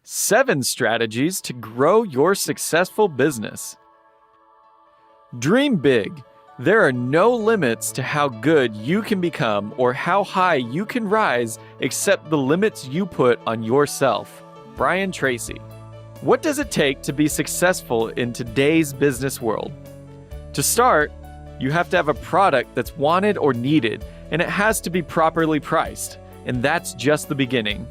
7 strategies to grow your successful business. Dream big. There are no limits to how good you can become or how high you can rise except the limits you put on yourself. Brian Tracy. What does it take to be successful in today's business world? To start, you have to have a product that's wanted or needed, and it has to be properly priced, and that's just the beginning.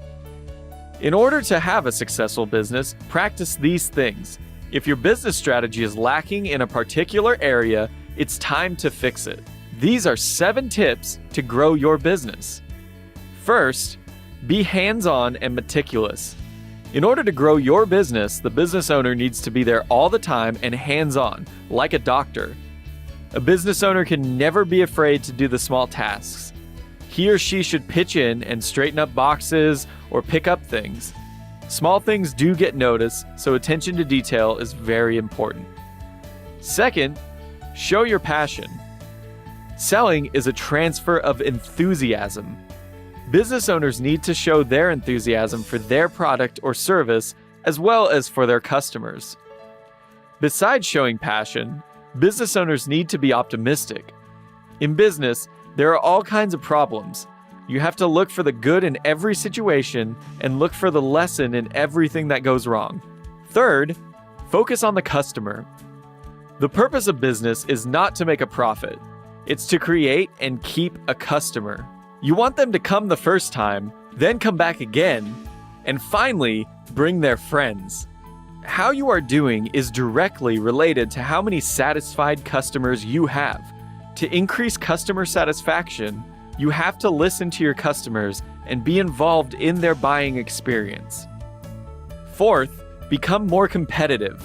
In order to have a successful business, practice these things. If your business strategy is lacking in a particular area, it's time to fix it. These are 7 tips to grow your business. First, be hands-on and meticulous. In order to grow your business, the business owner needs to be there all the time and hands-on, like a doctor. A business owner can never be afraid to do the small tasks. He or she should pitch in and straighten up boxes or pick up things. Small things do get noticed, so attention to detail is very important. Second, show your passion. Selling is a transfer of enthusiasm. Business owners need to show their enthusiasm for their product or service as well as for their customers. Besides showing passion, business owners need to be optimistic. In business, there are all kinds of problems. You have to look for the good in every situation and look for the lesson in everything that goes wrong. Third, focus on the customer. The purpose of business is not to make a profit. It's to create and keep a customer. You want them to come the first time, then come back again, and finally, bring their friends. How you are doing is directly related to how many satisfied customers you have. To increase customer satisfaction, you have to listen to your customers and be involved in their buying experience. Fourth, become more competitive.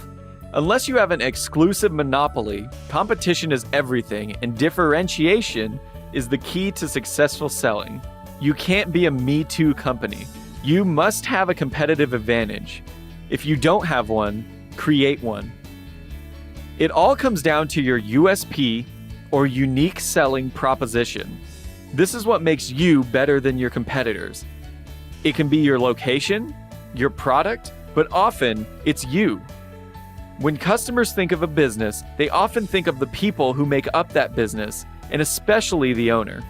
Unless you have an exclusive monopoly, competition is everything, and differentiation is the key to successful selling. You can't be a Me Too company. You must have a competitive advantage. If you don't have one, create one. It all comes down to your USP, or unique selling proposition. This is what makes you better than your competitors. It can be your location, your product, but often it's you. When customers think of a business, they often think of the people who make up that business, and especially the owner.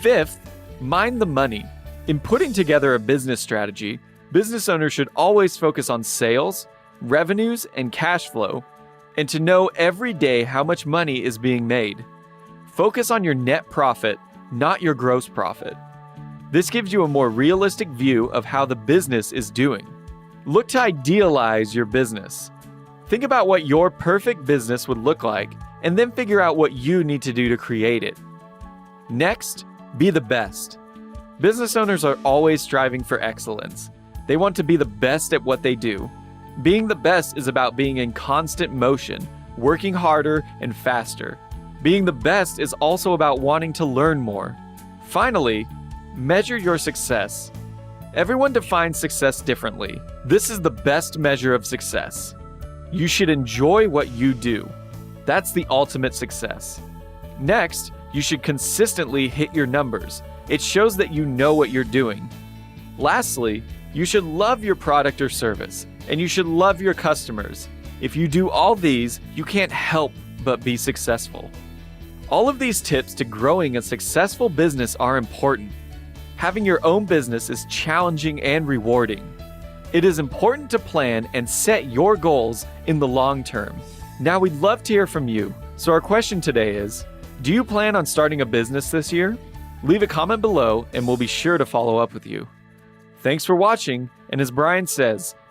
Fifth, mind the money. In putting together a business strategy, business owners should always focus on sales, revenues, and cash flow, and to know every day how much money is being made. Focus on your net profit, not your gross profit. This gives you a more realistic view of how the business is doing. Look to idealize your business. Think about what your perfect business would look like, and then figure out what you need to do to create it. Next, be the best. Business owners are always striving for excellence. They want to be the best at what they do. Being the best is about being in constant motion, working harder and faster. Being the best is also about wanting to learn more. Finally, measure your success. Everyone defines success differently. This is the best measure of success. You should enjoy what you do. That's the ultimate success. Next, you should consistently hit your numbers. It shows that you know what you're doing. Lastly, you should love your product or service, and you should love your customers. If you do all these, you can't help but be successful. All of these tips to growing a successful business are important. Having your own business is challenging and rewarding. It is important to plan and set your goals in the long term. Now, we'd love to hear from you. So our question today is, do you plan on starting a business this year? Leave a comment below and we'll be sure to follow up with you. Thanks for watching, and as Brian says,